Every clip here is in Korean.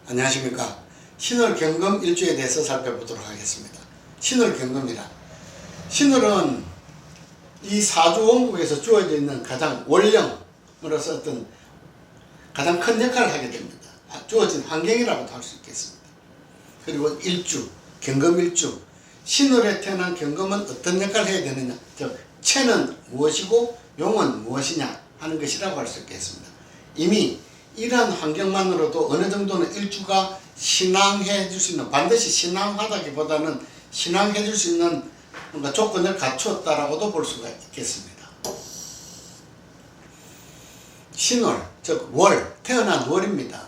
안녕하십니까. 신월경금 일주에 대해서 살펴보도록 하겠습니다. 신월경금이라, 신월은 이 사주 원국에서 주어져 있는 가장 원령으로서 어떤 가장 큰 역할을 하게 됩니다. 주어진 환경이라고도 할 수 있겠습니다. 그리고 일주, 경금일주, 신월에 태어난 경금은 어떤 역할을 해야 되느냐, 즉 체는 무엇이고 용은 무엇이냐 하는 것이라고 할 수 있겠습니다. 이미 이러한 환경만으로도 어느 정도는 일주가 신앙해 줄 수 있는, 반드시 신앙하다기보다는 신앙해 줄 수 있는 뭔가 조건을 갖추었다라고도 볼 수가 있겠습니다. 신월, 즉 월, 태어난 월입니다.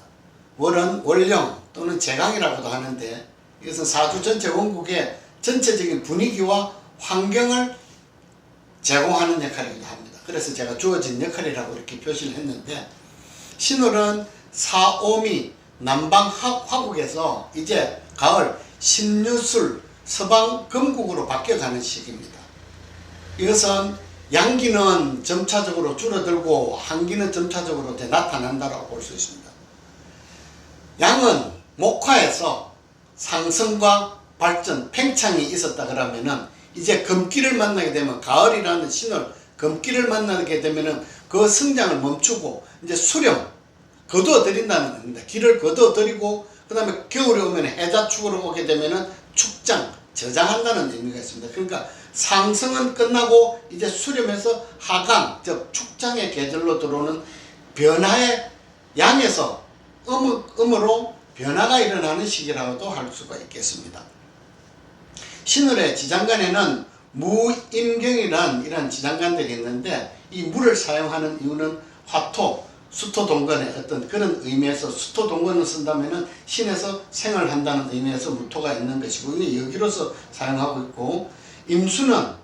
월은 월령 또는 제강이라고도 하는데, 이것은 사주 전체 원국의 전체적인 분위기와 환경을 제공하는 역할이기도 합니다. 그래서 제가 주어진 역할이라고 이렇게 표시를 했는데, 신월은 사오미 남방 화국에서 이제 가을 신유술 서방 금국으로 바뀌어가는 시기입니다. 이것은 양기는 점차적으로 줄어들고 한기는 점차적으로 나타난다고 볼 수 있습니다. 양은 목화에서 상승과 발전, 팽창이 있었다 그러면은 이제 금기를 만나게 되면, 가을이라는 신월 금기를 만나게 되면은 그 성장을 멈추고 이제 수령, 거두어들인다는 겁니다. 길을 거두어들이고, 그 다음에 겨울에 오면 해자축으로 오게 되면은 축장, 저장한다는 의미가 있습니다. 그러니까 상승은 끝나고 이제 수렴해서 하강, 즉 축장의 계절로 들어오는 변화의 양에서 음으로 변화가 일어나는 시기라고도 할 수가 있겠습니다. 신월의 지장간에는 무임경이라는 이런 지장간들이 있는데, 이 물을 사용하는 이유는 화토, 수토동건의 어떤 그런 의미에서, 수토동건을 쓴다면은 신에서 생활한다는 의미에서 무토가 있는 것이고, 이게 여기로서 사용하고 있고, 임수는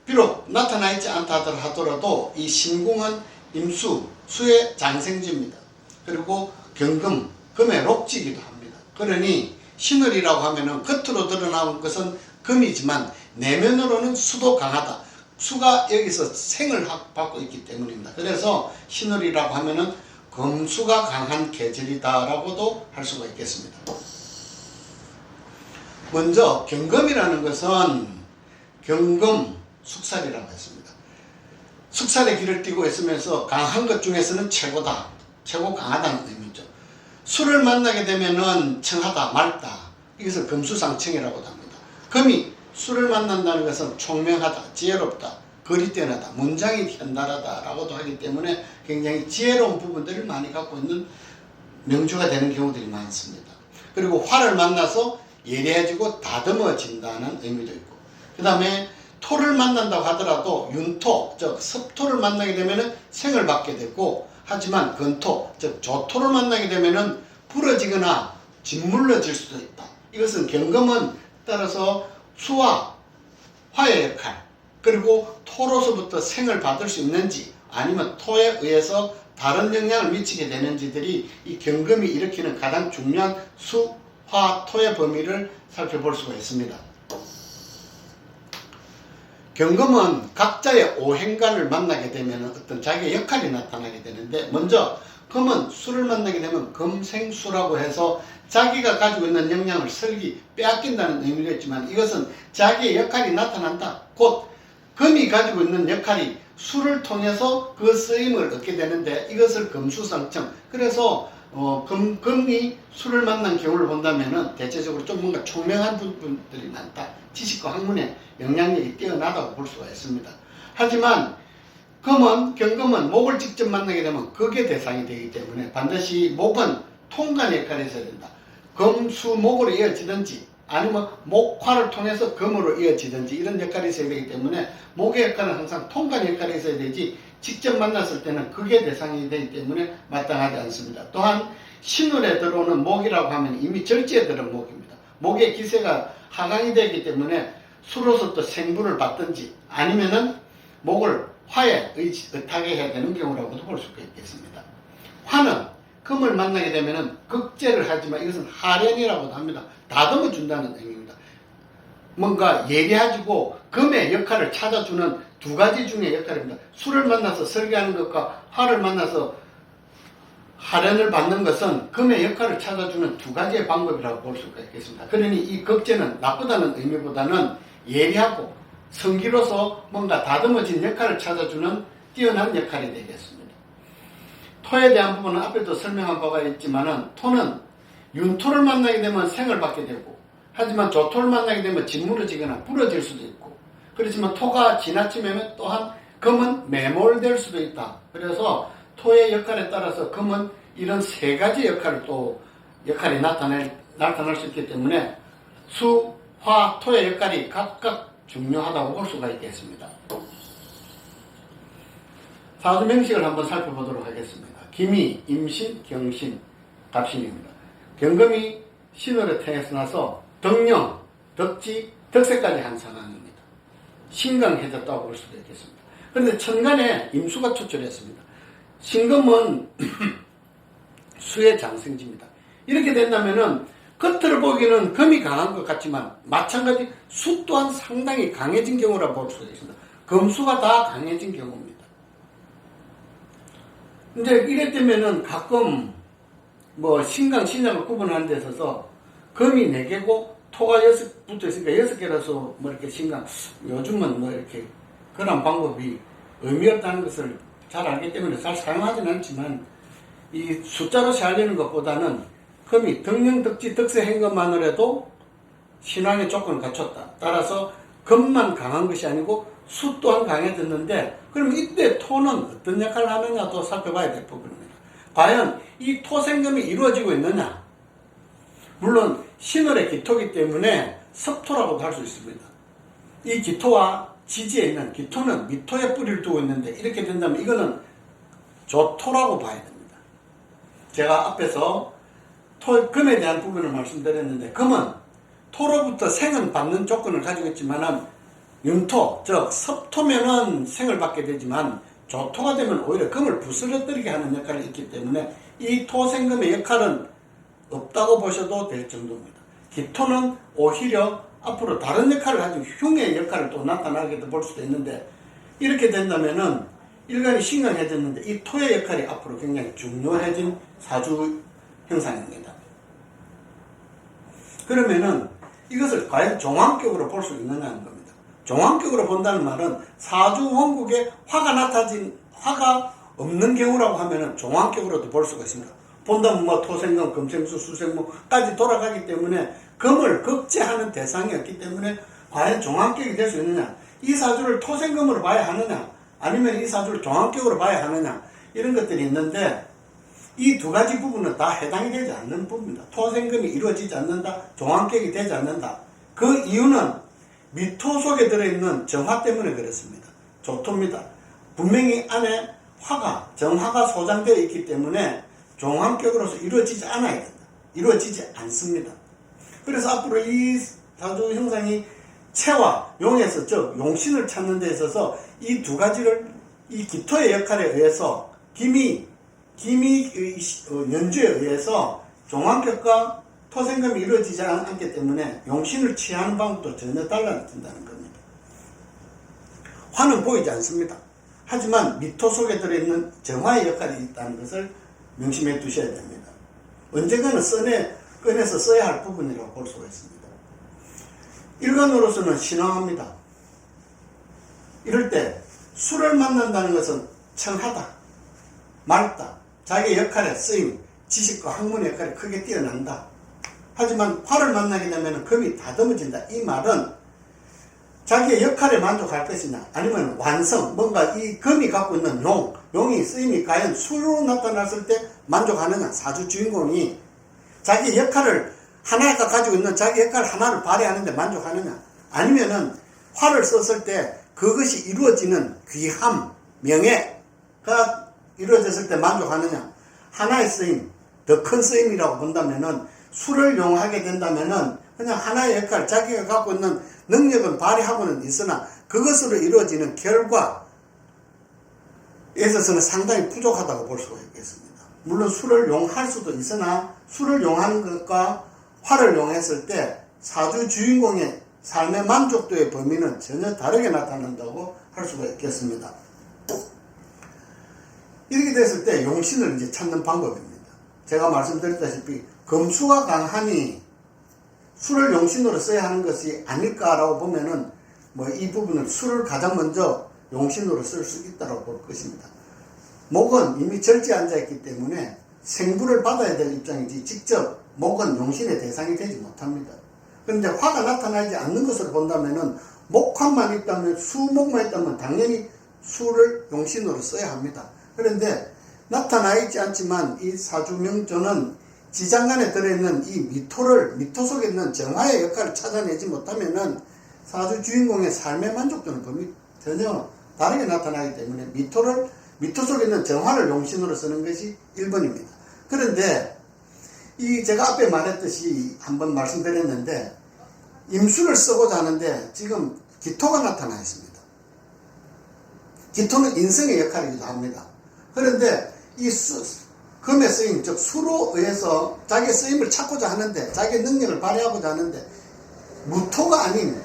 비록 나타나 있지 않다 하더라도 이 신궁은 임수, 수의 장생지입니다. 그리고 경금, 금의 록지이기도 합니다. 그러니 신월이라고 하면은 겉으로 드러나는 것은 금이지만 내면으로는 수도 강하다. 수가 여기서 생을 받고 있기 때문입니다. 그래서 신월이라고 하면은 금수가 강한 계절이다라고도 할 수가 있겠습니다. 먼저 경금이라는 것은 경금 숙살이라고 했습니다. 숙살의 길을 띠고 있으면서 강한 것 중에서는 최고다, 최고 강하다는 의미죠. 수를 만나게 되면은 청하다, 맑다, 이것을 금수상청이라고도 합니다. 금이 수를 만난다는 것은 총명하다, 지혜롭다, 거리 뛰어나다, 문장이 현달하다 라고도 하기 때문에 굉장히 지혜로운 부분들을 많이 갖고 있는 명주가 되는 경우들이 많습니다. 그리고 화를 만나서 예리해지고 다듬어진다는 의미도 있고, 그 다음에 토를 만난다고 하더라도 윤토, 즉 섭토를 만나게 되면 생을 받게 되고, 하지만 건토, 즉 조토를 만나게 되면 부러지거나 짓물러질 수도 있다. 이것은 경금은 따라서 수와 화의 역할, 그리고 토로서부터 생을 받을 수 있는지 아니면 토에 의해서 다른 영향을 미치게 되는지들이 이 경금이 일으키는 가장 중요한 수, 화, 토의 범위를 살펴볼 수가 있습니다. 경금은 각자의 오행간을 만나게 되면 어떤 자기의 역할이 나타나게 되는데, 먼저 금은 수를 만나게 되면 금생수라고 해서 자기가 가지고 있는 영향을 설기 빼앗긴다는 의미가 있지만, 이것은 자기의 역할이 나타난다. 곧 금이 가지고 있는 역할이 수를 통해서 그 쓰임을 얻게 되는데, 이것을 금수상청. 그래서 금이 수를 만난 경우를 본다면은 대체적으로 좀 뭔가 총명한 부분들이 많다. 지식과 학문의 영향력이 뛰어나다고 볼 수가 있습니다. 하지만 경금은 목을 직접 만나게 되면 극의 대상이 되기 때문에 반드시 목은 통간의 역할을 해야 된다. 금수목으로 이어지든지 아니면 목화를 통해서 금으로 이어지든지 이런 역할이 있어야 되기 때문에 목의 역할은 항상 통간의 역할이 있어야 되지, 직접 만났을 때는 극의 대상이 되기 때문에 마땅하지 않습니다. 또한 신월에 들어오는 목이라고 하면 이미 절지에 들은 목입니다. 목의 기세가 하강이 되기 때문에 수로서 또 생분을 받든지 아니면은 목을 화에 의탁에 해야 되는 경우라고도 볼 수가 있겠습니다. 화는 금을 만나게 되면은 극제를 하지만 이것은 하련이라고도 합니다. 다듬어 준다는 의미입니다. 뭔가 예리해지고 금의 역할을 찾아주는 두 가지 중의 역할입니다. 수를 만나서 설계하는 것과 화를 만나서 할인을 받는 것은 금의 역할을 찾아주는 두 가지의 방법이라고 볼 수가 있겠습니다. 그러니 이 급제는 나쁘다는 의미보다는 예리하고 성기로서 뭔가 다듬어진 역할을 찾아주는 뛰어난 역할이 되겠습니다. 토에 대한 부분은 앞에도 설명한 바가 있지만은 토는 윤토를 만나게 되면 생을 받게 되고, 하지만 조토를 만나게 되면 짓무러지거나 부러질 수도 있고, 그렇지만 토가 지나치면 또한 금은 매몰될 수도 있다. 그래서 토의 역할에 따라서 금은 이런 세 가지 역할이 나타날 수 있기 때문에 수, 화, 토의 역할이 각각 중요하다고 볼 수가 있겠습니다. 사주 명식을 한번 살펴보도록 하겠습니다. 기미, 임신, 경신, 갑신입니다. 경금이 신월에 태어나서 덕령, 덕지, 덕세까지 한 상황입니다. 신강해졌다고 볼 수도 있겠습니다. 그런데 천간에 임수가 투철했습니다. 신금은 수의 장생지입니다. 이렇게 된다면은 겉으로 보기에는 금이 강한 것 같지만 마찬가지 수 또한 상당히 강해진 경우라 볼 수가 있습니다. 금수가 다 강해진 경우입니다. 근데 이래 되면은 가끔 신강, 신약을 구분하는 데 있어서 금이 4개고 토가 6 붙어 있으니까 6개라서 이렇게 신강, 요즘은 이렇게 그런 방법이 의미 없다는 것을 잘 알기 때문에 잘 사용하지는 않지만 이 숫자로 세알리는 것보다는 금이 덕령, 덕지, 덕세한 것만으로도 신앙의 조건을 갖췄다. 따라서 금만 강한 것이 아니고 수 또한 강해졌는데, 그럼 이때 토는 어떤 역할을 하느냐도 살펴봐야 될 부분입니다. 과연 이 토생금이 이루어지고 있느냐? 물론 신월의 기토이기 때문에 섭토라고도 할 수 있습니다. 이 기토와 지지에 있는 기토는 미토에 뿌리를 두고 있는데, 이렇게 된다면 이거는 조토라고 봐야 됩니다. 제가 앞에서 금에 대한 부분을 말씀드렸는데, 금은 토로부터 생은 받는 조건을 가지고 있지만은 윤토, 즉 섭토면은 생을 받게 되지만 조토가 되면 오히려 금을 부스러뜨리게 하는 역할이 있기 때문에 이 토생금의 역할은 없다고 보셔도 될 정도입니다. 기토는 오히려 앞으로 다른 역할을 가지고 흉의 역할을 또 나타나게 볼 수도 있는데, 이렇게 된다면은 일간이 신강해졌는데 이 토의 역할이 앞으로 굉장히 중요해진 사주 형상입니다. 그러면은 이것을 과연 종합격으로 볼 수 있느냐는 겁니다. 종합격으로 본다는 말은 사주 원국에 화가 없는 경우라고 하면은 종합격으로도 볼 수가 있습니다. 본다면 토생금, 금생수, 수생무까지 돌아가기 때문에 금을 급제하는 대상이었기 때문에 과연 종합격이 될 수 있느냐, 이 사주를 토생금으로 봐야 하느냐, 아니면 이 사주를 종합격으로 봐야 하느냐, 이런 것들이 있는데 이 두 가지 부분은 다 해당이 되지 않는 부분입니다. 토생금이 이루어지지 않는다, 종합격이 되지 않는다. 그 이유는 미토 속에 들어있는 정화 때문에 그렇습니다. 조토입니다. 분명히 안에 정화가 소장되어 있기 때문에 종합격으로서 이루어지지 않아야 된다. 이루어지지 않습니다. 그래서 앞으로 이 사주 형상이 체와 용에서, 즉 용신을 찾는 데 있어서 이 두 가지를 이 기토의 역할에 의해서 연주에 의해서 종합격과 토생금이 이루어지지 않기 때문에 용신을 취하는 방법도 전혀 달라진다는 겁니다. 화는 보이지 않습니다. 하지만 미토 속에 들어있는 정화의 역할이 있다는 것을 명심해 두셔야 됩니다. 언젠가는 꺼내서 써야 할 부분이라고 볼 수가 있습니다. 일간으로서는 신앙합니다. 이럴 때 수를 만난다는 것은 청하다, 맑다, 자기의 역할에 쓰임, 지식과 학문의 역할이 크게 뛰어난다. 하지만 화를 만나게 되면 금이 다듬어진다. 이 말은 자기의 역할에 만족할 것이냐, 아니면 완성, 뭔가 이 금이 갖고 있는 용이 쓰임이 과연 수로 나타났을 때 만족하느냐, 사주 주인공이 자기 역할을 하나가 가지고 있는 자기 역할 하나를 발휘하는데 만족하느냐, 아니면은 화를 썼을 때 그것이 이루어지는 귀함, 명예가 이루어졌을 때 만족하느냐, 하나의 쓰임, 더 큰 쓰임이라고 본다면은 수를 용하게 된다면은 그냥 하나의 역할, 자기가 갖고 있는 능력은 발휘하고는 있으나 그것으로 이루어지는 결과에 있어서는 상당히 부족하다고 볼 수가 있겠습니다. 물론 수를 용할 수도 있으나 수를 용하는 것과 화를 용했을 때 사주 주인공의 삶의 만족도의 범위는 전혀 다르게 나타난다고 할 수가 있겠습니다. 이렇게 됐을 때 용신을 이제 찾는 방법입니다. 제가 말씀드렸다시피 금수가 강하니 수를 용신으로 써야 하는 것이 아닐까라고 보면은 뭐 이 부분을 수를 가장 먼저 용신으로 쓸 수 있다고 볼 것입니다. 목은 이미 절제 앉아 있기 때문에 생부를 받아야 될 입장이지 직접 목은 용신의 대상이 되지 못합니다. 그런데 화가 나타나지 않는 것으로 본다면은 목화만 있다면 수목만 있다면 당연히 수를 용신으로 써야 합니다. 그런데 나타나 있지 않지만 이 사주명조는 지장간에 들어있는 이 미토 속에 있는 정화의 역할을 찾아내지 못하면은 사주 주인공의 삶의 만족도는 범위 전혀 다르게 나타나기 때문에 미토 속에 있는 정화를 용신으로 쓰는 것이 1번입니다. 그런데 이 제가 앞에 말했듯이 한번 말씀드렸는데 임수를 쓰고자 하는데 지금 기토가 나타나 있습니다. 기토는 인성의 역할이기도 합니다. 그런데 이 금의 쓰임, 즉 수로 의해서 자기의 쓰임을 찾고자 하는데 자기의 능력을 발휘하고자 하는데 무토가 아닌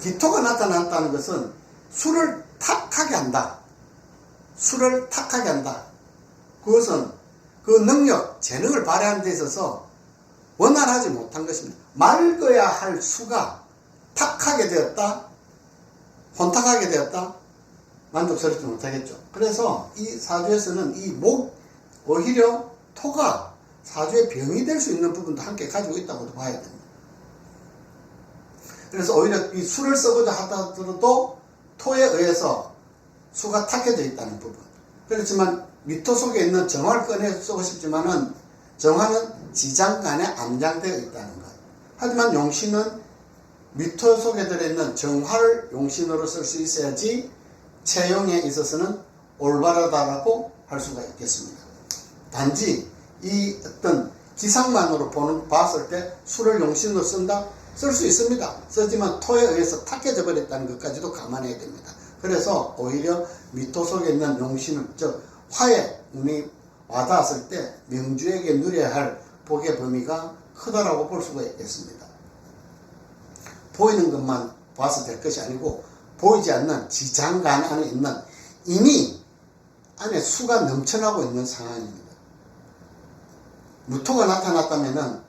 기토가 나타났다는 것은 수를 탁하게 한다. 수를 탁하게 한다. 그것은 그 능력, 재능을 발휘하는 데 있어서 원활하지 못한 것입니다. 맑아야 할 수가 탁하게 되었다. 혼탁하게 되었다. 만족스럽지 못하겠죠. 그래서 이 사주에서는 이 오히려 토가 사주의 병이 될 수 있는 부분도 함께 가지고 있다고도 봐야 됩니다. 그래서 오히려 이 수를 써고자 하더라도 토에 의해서 수가 탁해져 있다는 부분. 그렇지만 미토 속에 있는 정화를 꺼내 쓰고 싶지만은 정화는 지장간에 암장되어 있다는 것. 하지만 용신은 미토 속에 들어있는 정화를 용신으로 쓸 수 있어야지 채용에 있어서는 올바르다라고 할 수가 있겠습니다. 단지 이 어떤 기상만으로 봤을 때 수를 용신으로 쓴다? 쓸 수 있습니다. 쓰지만 토에 의해서 탁해져 버렸다는 것까지도 감안해야 됩니다. 그래서 오히려 미토 속에 있는 용신은, 즉 화의 운이 와닿았을 때 명주에게 누려야 할 복의 범위가 크다라고 볼 수가 있겠습니다. 보이는 것만 봐서 될 것이 아니고 보이지 않는 지장간 안에 있는 이미 안에 수가 넘쳐나고 있는 상황입니다. 무토가 나타났다면은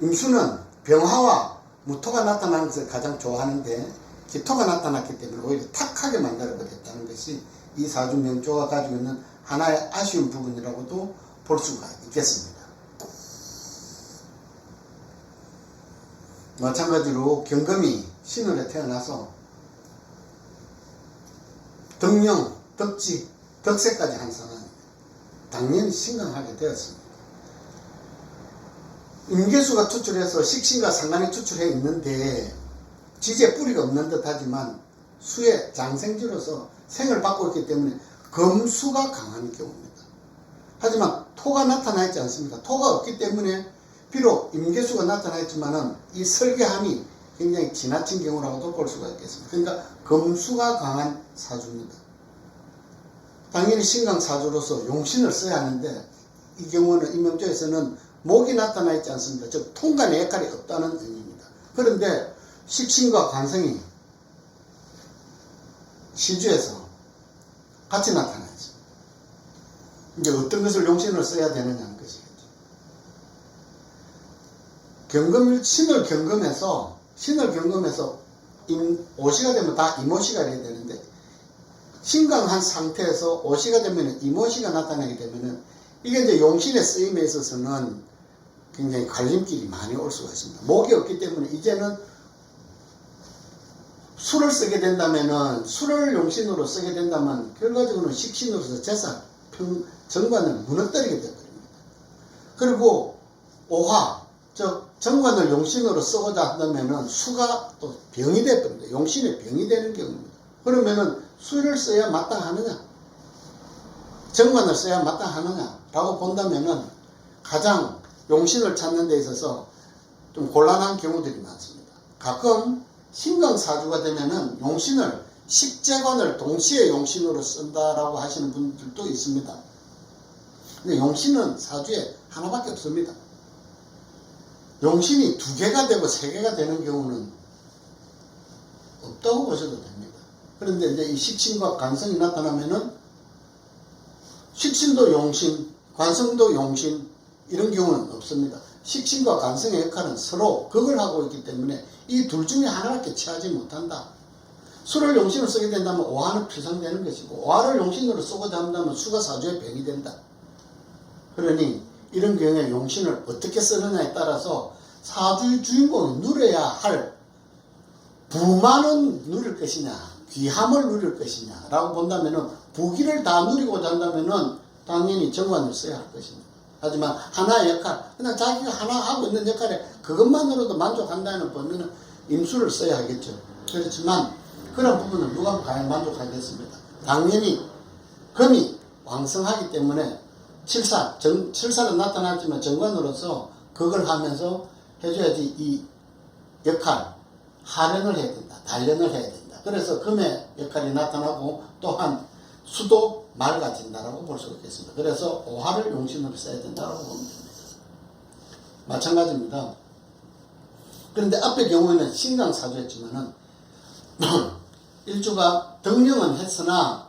임수는 병화와 무토가 나타나는 것을 가장 좋아하는데 기토가 나타났기 때문에 오히려 탁하게 만들어버렸다는 것이 이 사주 명조가 가지고 있는 하나의 아쉬운 부분이라고도 볼 수가 있겠습니다. 마찬가지로 경금이 신월에 태어나서 덕령, 덕지, 덕세까지 한 사람입니다. 당연히 신강하게 되었습니다. 임계수가 투출해서 식신과 상관이 투출해 있는데 지지에 뿌리가 없는 듯 하지만 수의 장생지로서 생을 받고 있기 때문에 금수가 강한 경우입니다. 하지만 토가 나타나 있지 않습니다. 토가 없기 때문에 비록 임계수가 나타나 있지만은 이 설계함이 굉장히 지나친 경우라고도 볼 수가 있겠습니다. 그러니까 금수가 강한 사주입니다. 당연히 신강사주로서 용신을 써야 하는데 이 경우는 임명조에서는 목이 나타나 있지 않습니다. 즉 통간의 역할이 없다는 의미입니다. 그런데 식신과 관성이 시주에서 같이 나타나 있습니다. 이제 어떤 것을 용신으로 써야 되느냐는 것이겠죠. 신을 경금해서 오시가 되면 다 이모시가 돼야 되는데 신강한 상태에서 오시가 되면 이모시가 나타나게 되면은 이게 이제 용신의 쓰임에 있어서는 굉장히 갈림길이 많이 올 수가 있습니다. 목이 없기 때문에 이제는 수를 쓰게 된다면은 수를 용신으로 쓰게 된다면 결과적으로는 식신으로서 재산, 정관을 무너뜨리게 되어버립니다. 그리고 오화, 즉 정관을 용신으로 쓰고자 한다면은 수가 또 병이 되어버립니다. 용신의 병이 되는 경우입니다. 그러면은 수를 써야 마땅하느냐, 정관을 써야 마땅하느냐라고 본다면은 가장 용신을 찾는 데 있어서 좀 곤란한 경우들이 많습니다. 가끔 신강사주가 되면은 용신을 식재관을 동시에 용신으로 쓴다라고 하시는 분들도 있습니다. 근데 용신은 사주에 하나밖에 없습니다. 용신이 2개가 되고 3개가 되는 경우는 없다고 보셔도 됩니다. 그런데 이제 이 식신과 간성이 나타나면은 식신도 용신, 관성도 용신 이런 경우는 없습니다. 식신과 관성의 역할은 서로 극을 하고 있기 때문에 이 둘 중에 하나밖에 취하지 못한다. 수를 용신으로 쓰게 된다면 오화는 필상되는 것이고, 오화를 용신으로 쓰고자 한다면 수가 사주의 병이 된다. 그러니 이런 경우에 용신을 어떻게 쓰느냐에 따라서 사주의 주인공이 누려야 할 부만은 누릴 것이냐, 귀함을 누릴 것이냐 라고 본다면은 부귀를 다 누리고자 한다면은 당연히 정관을 써야 할 것입니다. 하지만 하나의 역할, 그냥 자기가 하나 하고 있는 역할에 그것만으로도 만족한다는 보면은 임수를 써야 하겠죠. 그렇지만 그런 부분은 누가 과연 만족하겠습니까? 당연히 금이 왕성하기 때문에 칠살은 나타났지만 정관으로서 그걸 하면서 해줘야지 이 역할, 하련을 해야 된다. 단련을 해야 된다. 그래서 금의 역할이 나타나고 또한 수도 맑아진다라고 볼 수 있겠습니다. 그래서 오화를 용신으로 써야 된다고 보면 됩니다. 마찬가지입니다. 그런데 앞의 경우에는 신강사주였지만은 일주가 덕령은 했으나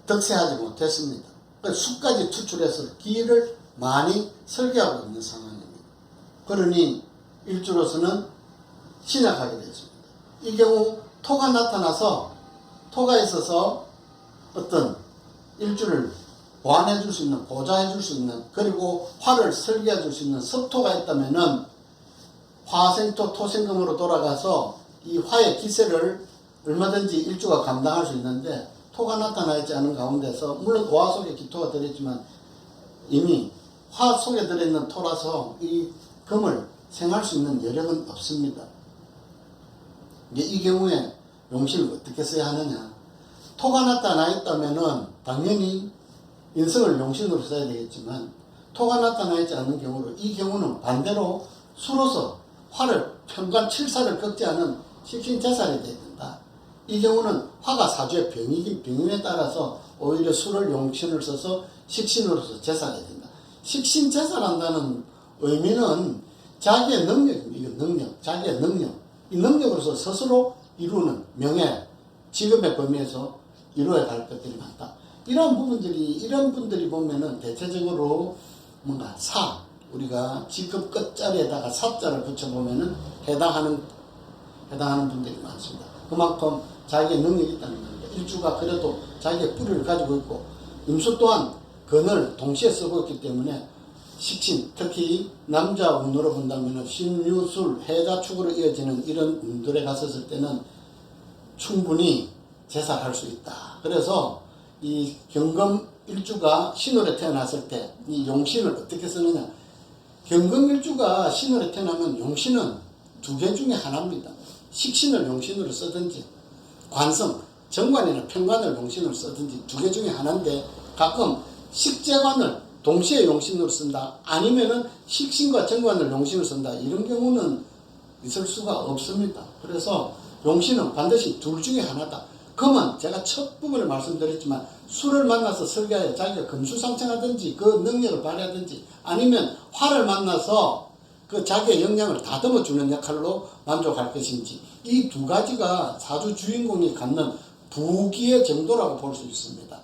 덕세하지 못했습니다. 그러니까 수까지 투출해서 기를 많이 설계하고 있는 상황입니다. 그러니 일주로서는 신약하게 되었습니다. 이 경우 토가 나타나서 토가 있어서 어떤 일주를 보완해 줄 수 있는, 보좌해 줄 수 있는, 그리고 화를 설계해 줄 수 있는 섭토가 있다면은 화생토 토생금으로 돌아가서 이 화의 기세를 얼마든지 일주가 감당할 수 있는데, 토가 나타나 있지 않은 가운데서 물론 오화 속에 기토가 들어있지만 이미 화 속에 들어있는 토라서 이 금을 생할 수 있는 여력은 없습니다. 이 경우에 용신을 어떻게 써야 하느냐. 토가 나타나 있다면은 당연히 인성을 용신으로 써야 되겠지만, 토가 나타나 있지 않는 경우로 이 경우는 반대로 수로서 화를 편관 칠사를 꺾지 않은 식신제살이 되야 된다. 이 경우는 화가 사주의 병이긴 병인에 따라서 오히려 수를 용신을 써서 식신으로서 제살이 된다. 식신제살한다는 의미는 자기의 능력입니다. 이거 능력, 자기의 능력. 이 능력으로서 스스로 이루는 명예, 직업의 범위에서 이루어야 할 것들이 많다. 이런 분들이 보면은 대체적으로 뭔가 우리가 직업 끝자리에다가 사자를 붙여보면은 해당하는 분들이 많습니다. 그만큼 자기의 능력이 있다는 겁니다. 일주가 그래도 자기의 뿌리를 가지고 있고, 임수 또한 건을 동시에 쓰고 있기 때문에 식신, 특히 남자 운으로 본다면 신유술, 해자축으로 이어지는 이런 운들에 갔었을 때는 충분히 제살할 수 있다. 그래서 이 경금 일주가 신월에 태어났을 때 이 용신을 어떻게 쓰느냐. 경금 일주가 신월에 태어나면 용신은 두 개 중에 하나입니다. 식신을 용신으로 쓰든지, 관성, 정관이나 편관을 용신으로 쓰든지 두 개 중에 하나인데, 가끔 식재관을 동시에 용신으로 쓴다, 아니면은 식신과 정관을 용신으로 쓴다, 이런 경우는 있을 수가 없습니다. 그래서 용신은 반드시 둘 중에 하나다. 금은 제가 첫 부분에 말씀드렸지만 수를 만나서 설계하여 자기가 금수상승하든지 그 능력을 발휘하든지, 아니면 화를 만나서 그 자기의 역량을 다듬어 주는 역할로 만족할 것인지, 이 두 가지가 사주 주인공이 갖는 부기의 정도라고 볼 수 있습니다.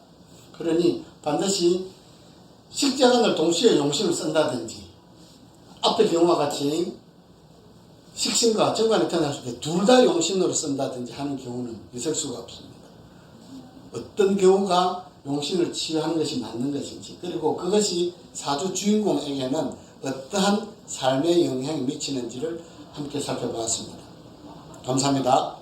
그러니 반드시 식재관을 동시에 용신을 쓴다든지, 앞의 경우와 같이 식신과 정관이 태어났을 때 둘 다 용신으로 쓴다든지 하는 경우는 있을 수가 없습니다. 어떤 경우가 용신을 치유하는 것이 맞는 것인지, 그리고 그것이 사주 주인공에게는 어떠한 삶의 영향이 미치는지를 함께 살펴보았습니다. 감사합니다.